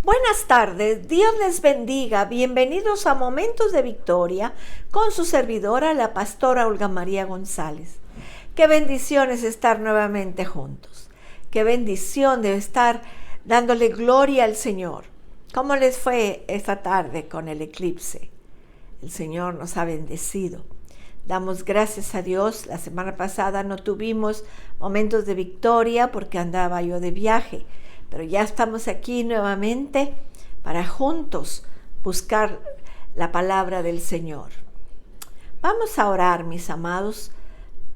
Buenas tardes, Dios les bendiga, bienvenidos a Momentos de Victoria con su servidora, la pastora Olga María González. Qué bendición es estar nuevamente juntos, qué bendición de estar dándole gloria al Señor. ¿Cómo les fue esta tarde con el eclipse? El Señor nos ha bendecido. Damos gracias a Dios. La semana pasada no tuvimos Momentos de Victoria porque andaba yo de viaje, pero ya estamos aquí nuevamente para juntos buscar la palabra del Señor. Vamos a orar, mis amados.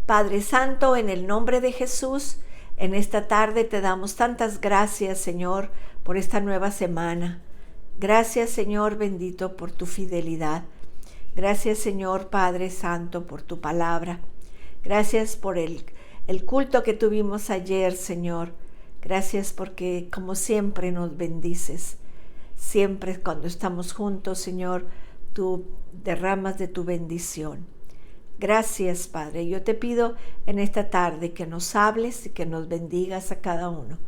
Padre Santo, en el nombre de Jesús, en esta tarde te damos tantas gracias, Señor, por esta nueva semana. Gracias, Señor bendito, por tu fidelidad. Gracias, Señor Padre Santo, por tu palabra. Gracias por el culto que tuvimos ayer, Señor. Gracias porque, como siempre, nos bendices. Siempre cuando estamos juntos, Señor, tú derramas de tu bendición. Gracias, Padre. Yo te pido en esta tarde que nos hables y que nos bendigas a cada uno.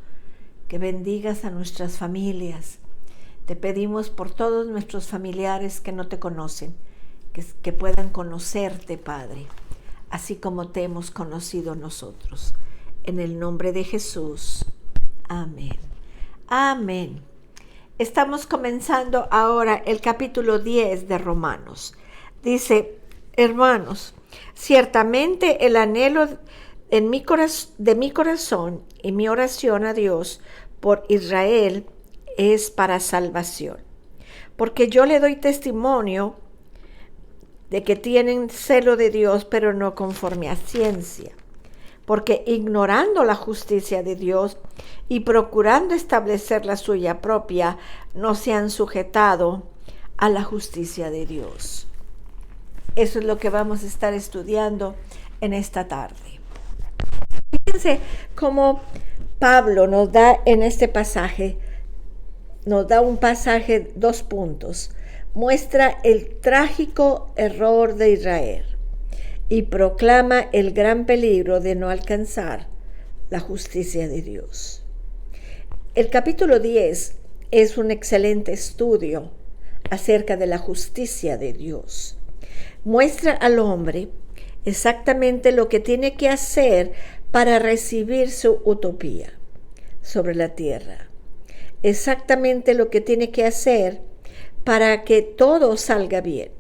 Que bendigas a nuestras familias. Te pedimos por todos nuestros familiares que no te conocen, que puedan conocerte, Padre, así como te hemos conocido nosotros. En el nombre de Jesús. Amén. Amén. Estamos comenzando ahora el capítulo 10 de Romanos. Dice: hermanos, ciertamente el anhelo de mi corazón y mi oración a Dios por Israel es para salvación. Porque yo le doy testimonio de que tienen celo de Dios, pero no conforme a ciencia. Porque ignorando la justicia de Dios y procurando establecer la suya propia, no se han sujetado a la justicia de Dios. Eso es lo que vamos a estar estudiando en esta tarde. Fíjense cómo Pablo nos da en este pasaje, nos da un pasaje, 2 puntos. Muestra el trágico error de Israel y proclama el gran peligro de no alcanzar la justicia de Dios. El capítulo 10 es un excelente estudio acerca de la justicia de Dios. Muestra al hombre exactamente lo que tiene que hacer para recibir su utopía sobre la tierra. Exactamente lo que tiene que hacer para que todo salga bien.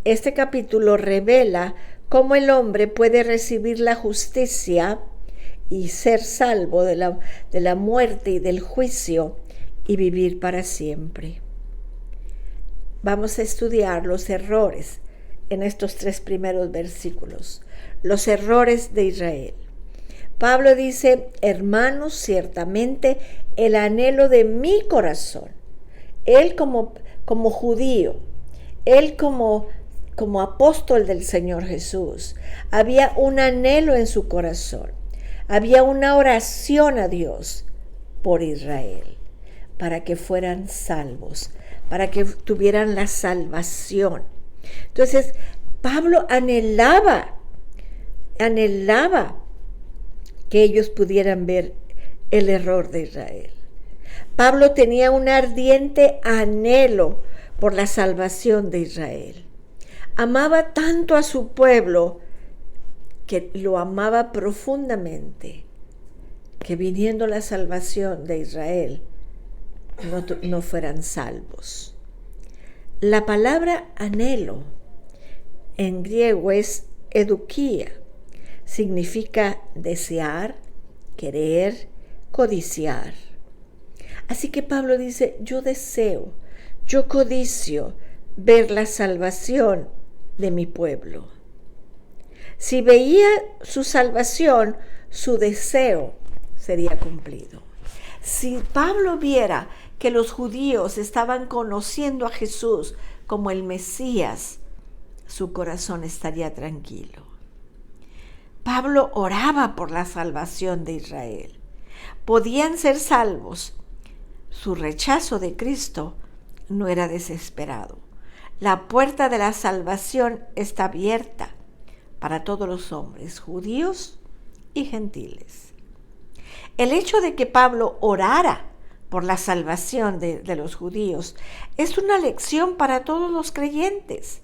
Este capítulo revela cómo el hombre puede recibir la justicia y ser salvo de la muerte y del juicio y vivir para siempre. Vamos a estudiar los errores en estos 3 primeros versículos, los errores de Israel. Pablo dice: hermanos, ciertamente el anhelo de mi corazón. Él como judío, él como apóstol del Señor Jesús, había un anhelo en su corazón, había una oración a Dios por Israel, para que fueran salvos, para que tuvieran la salvación. Entonces, Pablo anhelaba que ellos pudieran ver el error de Israel. Pablo tenía un ardiente anhelo por la salvación de Israel. Amaba tanto a su pueblo que lo amaba profundamente, que viniendo la salvación de Israel no fueran salvos. La palabra anhelo en griego es eudokia, significa desear, querer, codiciar. Así que Pablo dice: yo deseo, yo codicio ver la salvación de mi pueblo. Si veía su salvación, su deseo sería cumplido. Si Pablo viera que los judíos estaban conociendo a Jesús como el Mesías, su corazón estaría tranquilo. Pablo oraba por la salvación de Israel. Podían ser salvos. Su rechazo de Cristo no era desesperado. La puerta de la salvación está abierta para todos los hombres, judíos y gentiles. El hecho de que Pablo orara por la salvación de los judíos es una lección para todos los creyentes.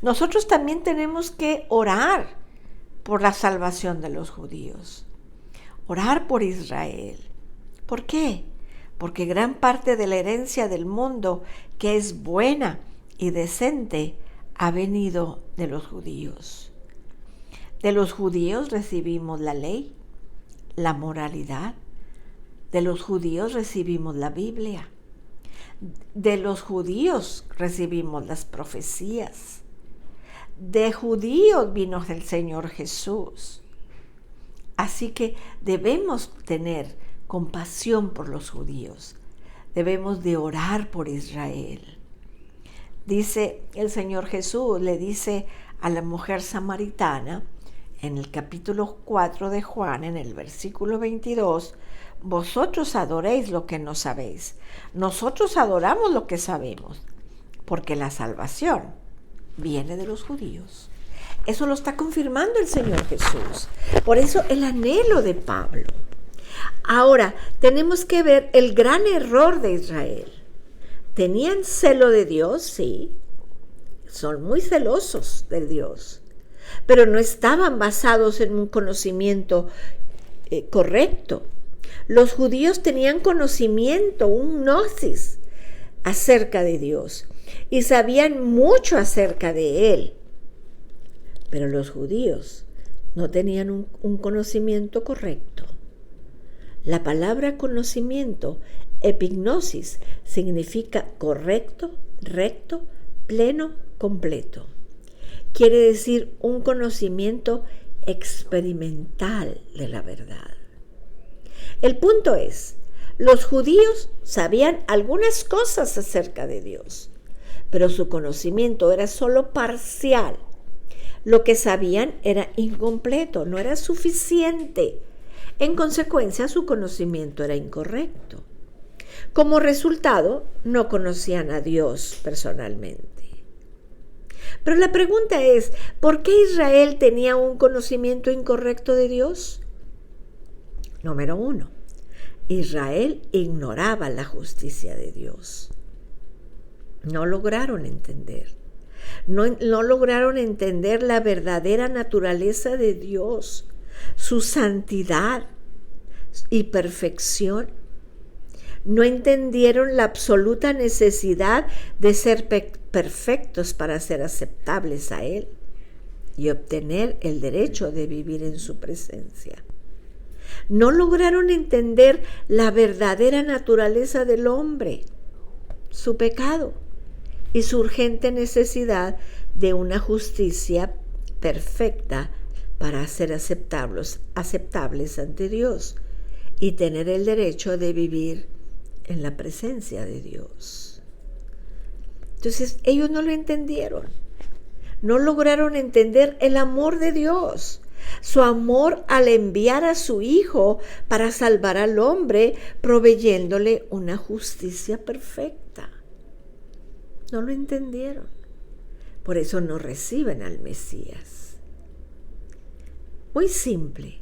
Nosotros también tenemos que orar por la salvación de los judíos, orar por Israel. ¿Por qué? Porque gran parte de la herencia del mundo, que es buena y decente, ha venido de los judíos. De los judíos recibimos la ley, la moralidad. De los judíos recibimos la Biblia. De los judíos recibimos las profecías. De judíos vino el Señor Jesús. Así que debemos tener compasión por los judíos. Debemos de orar por Israel. Dice el Señor Jesús, le dice a la mujer samaritana, en el capítulo 4 de Juan, en el versículo 22, vosotros adoréis lo que no sabéis. Nosotros adoramos lo que sabemos, porque la salvación viene de los judíos. Eso lo está confirmando el Señor Jesús. Por eso el anhelo de Pablo. Ahora, tenemos que ver el gran error de Israel. ¿Tenían celo de Dios? Sí. Son muy celosos de Dios. Pero no estaban basados en un conocimiento correcto. Los judíos tenían conocimiento, un gnosis acerca de Dios y sabían mucho acerca de Él. Pero los judíos no tenían un conocimiento correcto. La palabra conocimiento, epignosis, significa correcto, recto, pleno, completo. Quiere decir un conocimiento experimental de la verdad. El punto es, los judíos sabían algunas cosas acerca de Dios, pero su conocimiento era solo parcial. Lo que sabían era incompleto, no era suficiente. En consecuencia, su conocimiento era incorrecto. Como resultado, no conocían a Dios personalmente. Pero la pregunta es, ¿por qué Israel tenía un conocimiento incorrecto de Dios? Número 1, Israel ignoraba la justicia de Dios. No lograron entender. No lograron entender la verdadera naturaleza de Dios, su santidad y perfección. No entendieron la absoluta necesidad de ser perfectos para ser aceptables a Él y obtener el derecho de vivir en su presencia. No lograron entender la verdadera naturaleza del hombre, su pecado y su urgente necesidad de una justicia perfecta para ser aceptables ante Dios y tener el derecho de vivir en la presencia de Dios. Entonces ellos no lo entendieron, no lograron entender el amor de Dios, su amor al enviar a su Hijo para salvar al hombre, proveyéndole una justicia perfecta. No lo entendieron, por eso no reciben al Mesías. Muy simple,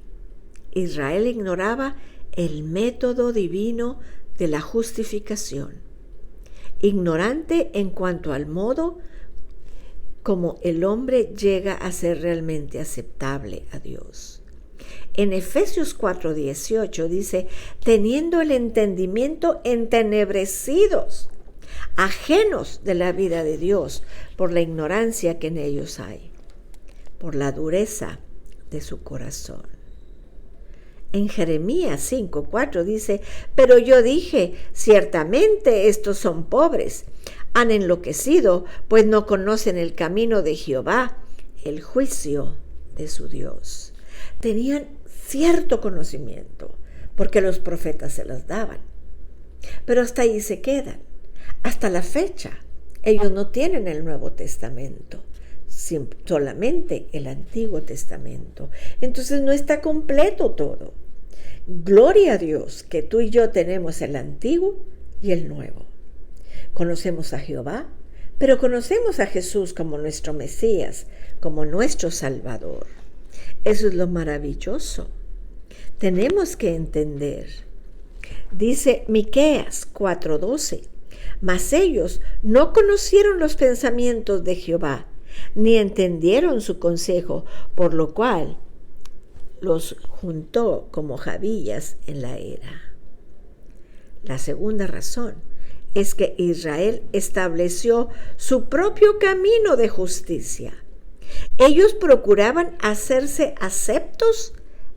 Israel ignoraba el método divino de la justificación, ignorante en cuanto al modo como el hombre llega a ser realmente aceptable a Dios. En Efesios 4:18 dice, teniendo el entendimiento entenebrecidos, ajenos de la vida de Dios por la ignorancia que en ellos hay, por la dureza de su corazón. En Jeremías 5:4 dice, pero yo dije, ciertamente estos son pobres, han enloquecido, pues no conocen el camino de Jehová, el juicio de su Dios. Tenían cierto conocimiento, porque los profetas se las daban, pero hasta ahí se quedan. Hasta la fecha, ellos no tienen el Nuevo Testamento, solamente el Antiguo Testamento. Entonces no está completo todo. Gloria a Dios que tú y yo tenemos el Antiguo y el Nuevo. Conocemos a Jehová, pero conocemos a Jesús como nuestro Mesías, como nuestro Salvador. Eso es lo maravilloso. Tenemos que entender Dice Miqueas 4:12, mas ellos no conocieron los pensamientos de Jehová, ni entendieron su consejo, por lo cual los juntó como javillas en la era. La segunda razón es que Israel estableció su propio camino de justicia. Ellos procuraban hacerse aceptos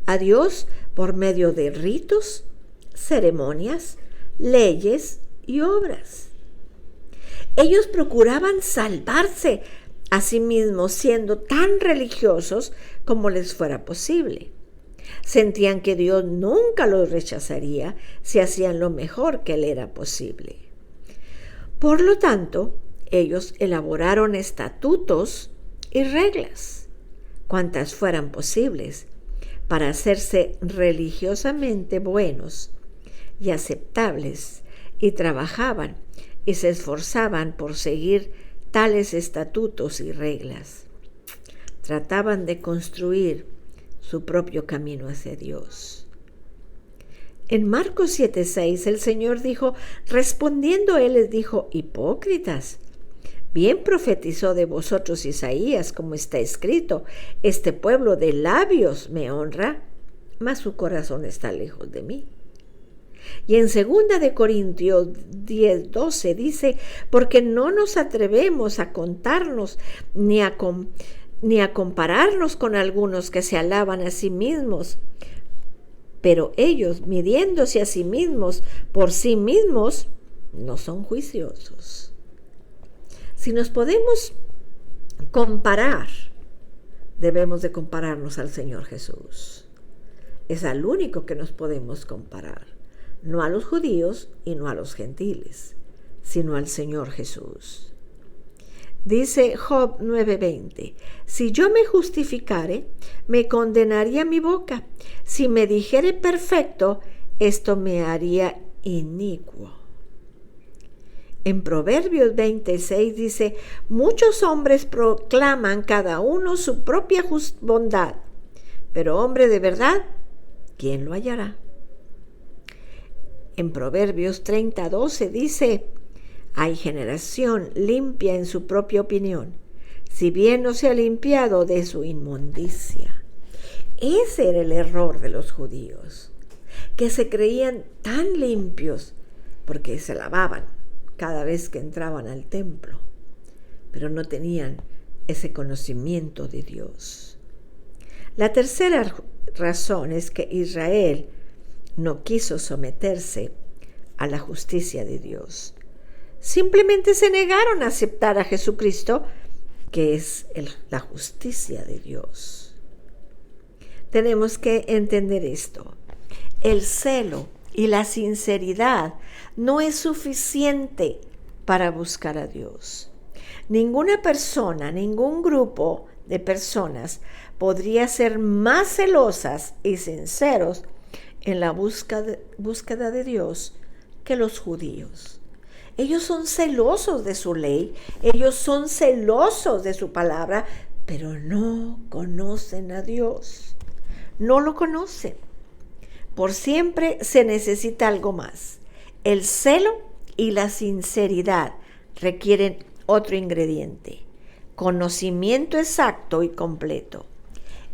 a Dios por medio de ritos, ceremonias, leyes y obras. Ellos procuraban salvarse a sí mismos siendo tan religiosos como les fuera posible. Sentían que Dios nunca los rechazaría si hacían lo mejor que le era posible. Por lo tanto, ellos elaboraron estatutos y reglas, cuantas fueran posibles, para hacerse religiosamente buenos y aceptables, y trabajaban y se esforzaban por seguir tales estatutos y reglas. Trataban de construir su propio camino hacia Dios. En Marcos 7:6 el Señor dijo, respondiendo él les dijo, hipócritas, bien profetizó de vosotros Isaías, como está escrito, este pueblo de labios me honra, mas su corazón está lejos de mí. Y en 2 de Corintios 10:12 dice, porque no nos atrevemos a contarnos ni a compararnos con algunos que se alaban a sí mismos, pero ellos, midiéndose a sí mismos por sí mismos, no son juiciosos. Si nos podemos comparar, debemos de compararnos al Señor Jesús. Es al único que nos podemos comparar, no a los judíos y no a los gentiles, sino al Señor Jesús. Dice Job 9:20, si yo me justificare, me condenaría mi boca. Si me dijere perfecto, esto me haría inicuo. En Proverbios 26 dice, muchos hombres proclaman cada uno su propia bondad, pero hombre de verdad, ¿quién lo hallará? En Proverbios 30:12 dice, hay generación limpia en su propia opinión, si bien no se ha limpiado de su inmundicia. Ese era el error de los judíos, que se creían tan limpios porque se lavaban cada vez que entraban al templo, pero no tenían ese conocimiento de Dios. La tercera razón es que Israel no quiso someterse a la justicia de Dios. Simplemente se negaron a aceptar a Jesucristo, que es la justicia de Dios. Tenemos que entender esto. El celo y la sinceridad no es suficiente para buscar a Dios. Ninguna persona, ningún grupo de personas podría ser más celosas y sinceros en la búsqueda de Dios que los judíos. Ellos son celosos de su ley, ellos son celosos de su palabra, pero no conocen a Dios. No lo conocen. Por siempre se necesita algo más. El celo y la sinceridad requieren otro ingrediente: conocimiento exacto y completo.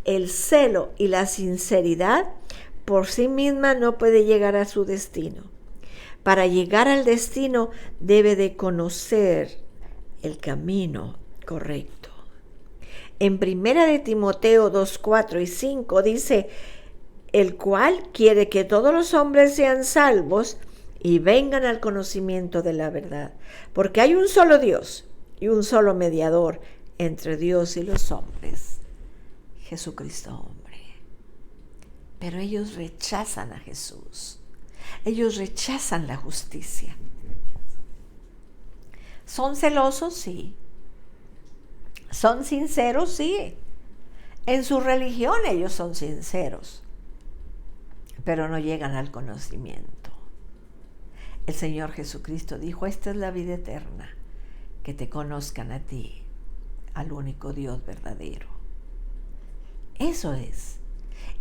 El celo y la sinceridad por sí misma no puede llegar a su destino. Para llegar al destino debe de conocer el camino correcto. En 1 de Timoteo 2:4 y 5 dice, el cual quiere que todos los hombres sean salvos y vengan al conocimiento de la verdad, porque hay un solo Dios y un solo mediador entre Dios y los hombres, Jesucristo hombre. Pero ellos rechazan a Jesús. Ellos rechazan la justicia. ¿Son celosos? Sí. ¿Son sinceros? Sí. En su religión ellos son sinceros, pero no llegan al conocimiento. El Señor Jesucristo dijo, esta es la vida eterna, que te conozcan a ti, al único Dios verdadero. Eso es.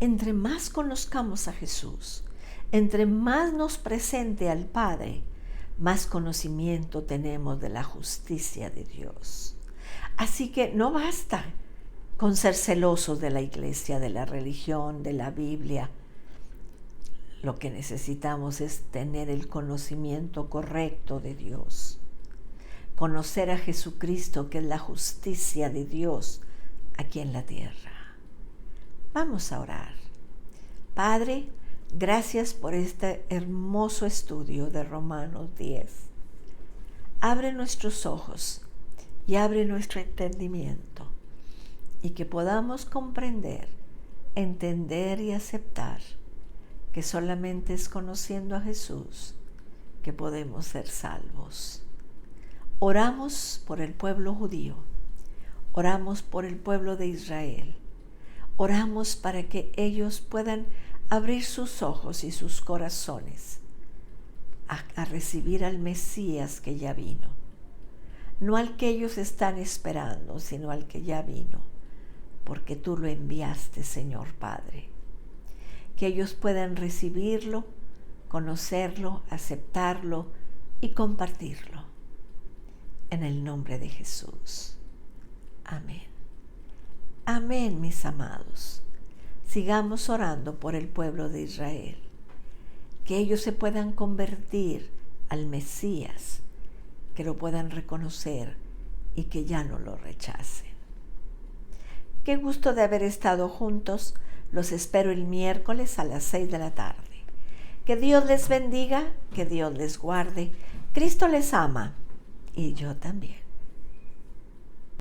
Entre más conozcamos a Jesús, Entre más nos presente al Padre, más conocimiento tenemos de la justicia de Dios. Así que no basta con ser celosos de la iglesia, de la religión, de la Biblia. Lo que necesitamos es tener el conocimiento correcto de Dios. Conocer a Jesucristo, que es la justicia de Dios aquí en la tierra. Vamos a orar. Padre, gracias por este hermoso estudio de Romanos 10. Abre nuestros ojos y abre nuestro entendimiento, y que podamos comprender, entender y aceptar que solamente es conociendo a Jesús que podemos ser salvos. Oramos por el pueblo judío, oramos por el pueblo de Israel, oramos para que ellos puedan abrir sus ojos y sus corazones a recibir al Mesías que ya vino. No al que ellos están esperando, sino al que ya vino, porque tú lo enviaste, Señor Padre. Que ellos puedan recibirlo, conocerlo, aceptarlo y compartirlo. En el nombre de Jesús. Amén. Amén, mis amados. Sigamos orando por el pueblo de Israel, que ellos se puedan convertir al Mesías, que lo puedan reconocer y que ya no lo rechacen. Qué gusto de haber estado juntos. Los espero el miércoles a las 6 de la tarde. Que Dios les bendiga, que Dios les guarde. Cristo les ama y yo también.